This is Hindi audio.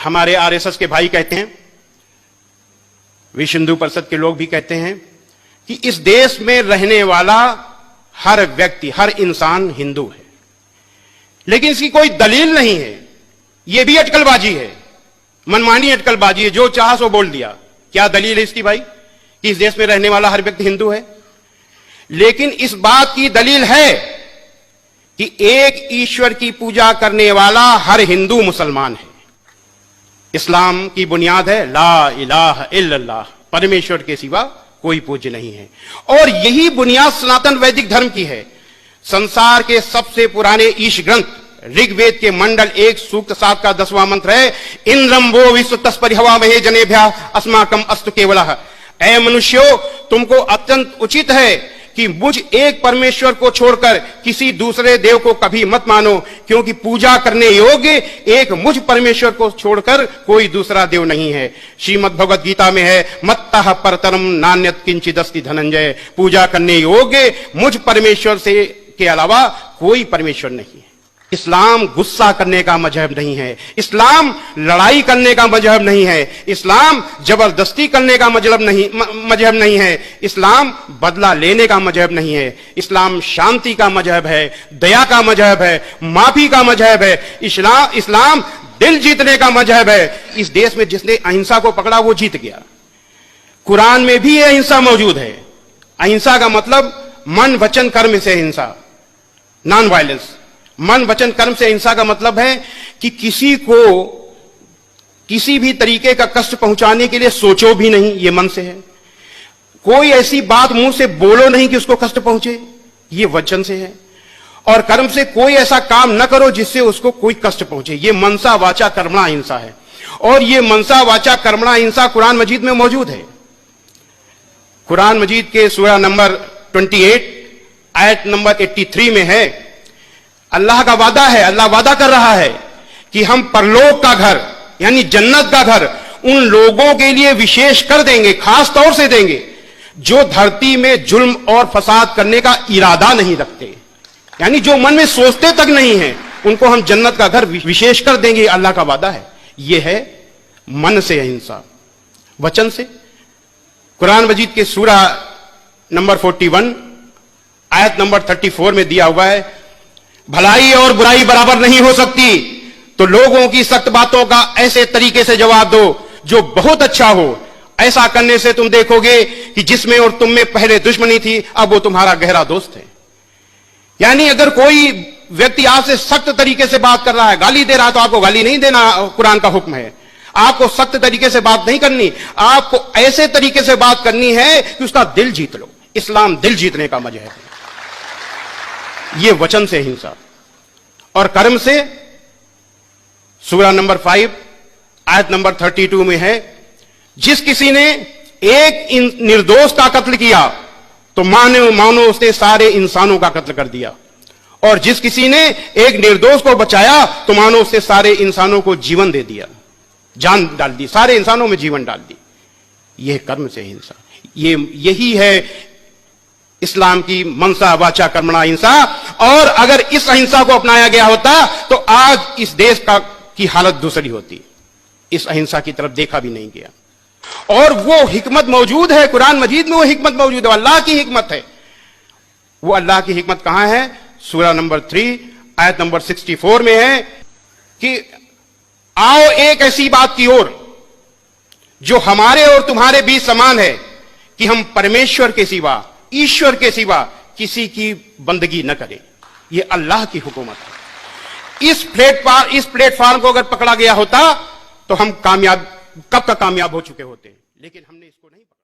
हमारे आरएसएस के भाई कहते हैं, विश्व हिंदू परिषद के लोग भी कहते हैं कि इस देश में रहने वाला हर व्यक्ति, हर इंसान हिंदू है, लेकिन इसकी कोई दलील नहीं है। यह भी अटकलबाजी है, मनमानी अटकलबाजी है, जो चाहा सो बोल दिया। क्या दलील है इसकी भाई कि इस देश में रहने वाला हर व्यक्ति हिंदू है? लेकिन इस बात की दलील है कि एक ईश्वर की पूजा करने वाला हर हिंदू मुसलमान है। इस्लाम की बुनियाद है ला इलाहा इल्लल्लाह, परमेश्वर के सिवा कोई पूज्य नहीं है। और यही बुनियाद सनातन वैदिक धर्म की है। संसार के सबसे पुराने ईश ग्रंथ ऋग्वेद के मंडल 1 सूक्त 7 का 10वां मंत्र है, इंद्रम वो विश्व तस्परि हवा महे जनेभ्या अस्माकम अस्तु केवलः। ऐ मनुष्यों, तुमको अत्यंत उचित है कि मुझ एक परमेश्वर को छोड़कर किसी दूसरे देव को कभी मत मानो, क्योंकि पूजा करने योग्य एक मुझ परमेश्वर को छोड़कर कोई दूसरा देव नहीं है। श्रीमद् भगवद गीता में है, मत्तः परतरम नान्यत् किंचिदस्ति धनंजय। पूजा करने योग्य मुझ परमेश्वर से के अलावा कोई परमेश्वर नहीं है। इस्लाम गुस्सा करने का मजहब नहीं है, इस्लाम लड़ाई करने का मजहब नहीं है, इस्लाम जबरदस्ती करने का मजहब नहीं है, इस्लाम बदला लेने का मजहब नहीं है। इस्लाम शांति का मजहब है, दया का मजहब है, माफी का मजहब है। इस्लाम दिल जीतने का मजहब है। इस देश में जिसने अहिंसा को पकड़ा वो जीत गया। कुरान में भी यह अहिंसा मौजूद है। अहिंसा का मतलब मन वचन कर्म से अहिंसा, नॉन वायलेंस। मन वचन कर्म से अहिंसा का मतलब है कि किसी को किसी भी तरीके का कष्ट पहुंचाने के लिए सोचो भी नहीं, ये मन से है। कोई ऐसी बात मुंह से बोलो नहीं कि उसको कष्ट पहुंचे, ये वचन से है। और कर्म से कोई ऐसा काम न करो जिससे उसको कोई कष्ट पहुंचे, ये मनसा वाचा कर्मणा अहिंसा है। और ये मनसा वाचा कर्मणा अहिंसा कुरान मजीद में मौजूद है। कुरान मजीद के सूरा नंबर 28 आयत नंबर 83 में है, अल्लाह का वादा है, अल्लाह वादा कर रहा है कि हम परलोक का घर यानी जन्नत का घर उन लोगों के लिए विशेष कर देंगे, खास तौर से देंगे, जो धरती में जुल्म और फसाद करने का इरादा नहीं रखते, यानी जो मन में सोचते तक नहीं है, उनको हम जन्नत का घर विशेष कर देंगे। अल्लाह का वादा है। यह है मन से अहिंसा। वचन से कुरान मजीद के सूरा नंबर 41 आयत नंबर 34 में दिया हुआ है, भलाई और बुराई बराबर नहीं हो सकती, तो लोगों की सख्त बातों का ऐसे तरीके से जवाब दो जो बहुत अच्छा हो। ऐसा करने से तुम देखोगे कि जिसमें और तुम में पहले दुश्मनी थी, अब वो तुम्हारा गहरा दोस्त है। यानी अगर कोई व्यक्ति आपसे सख्त तरीके से बात कर रहा है, गाली दे रहा है, तो आपको गाली नहीं देना, कुरान का हुक्म है। आपको सख्त तरीके से बात नहीं करनी, आपको ऐसे तरीके से बात करनी है कि उसका दिल जीत लो। इस्लाम दिल जीतने का मजहब है। ये वचन से हिंसा। और कर्म से सूरा नंबर 5 आयत नंबर 32 में है, जिस किसी ने एक निर्दोष का कत्ल किया तो मानो उसने सारे इंसानों का कत्ल कर दिया, और जिस किसी ने एक निर्दोष को बचाया तो मानो उसने सारे इंसानों को जीवन दे दिया, जान डाल दी, सारे इंसानों में जीवन डाल दी। यह कर्म से हिंसा। यही है इस्लाम की मनसा वाचा कर्मणा अहिंसा। और अगर इस अहिंसा को अपनाया गया होता तो आज इस देश की हालत दूसरी होती। इस अहिंसा की तरफ देखा भी नहीं गया। और वो हिकमत मौजूद है कुरान मजीद में, वो हिकमत मौजूद है, अल्लाह की हिकमत है। वो अल्लाह की हिकमत कहां है? सूरा नंबर 3 आयत नंबर 64 में है कि आओ एक ऐसी बात की ओर जो हमारे और तुम्हारे बीच समान है कि हम परमेश्वर के सिवा, ईश्वर के सिवा किसी की बंदगी न करें। यह अल्लाह की हुकूमत है। इस प्लेटफॉर्म को अगर पकड़ा गया होता तो हम कामयाब, कब का कामयाब हो चुके होते, लेकिन हमने इसको नहीं पकड़ा।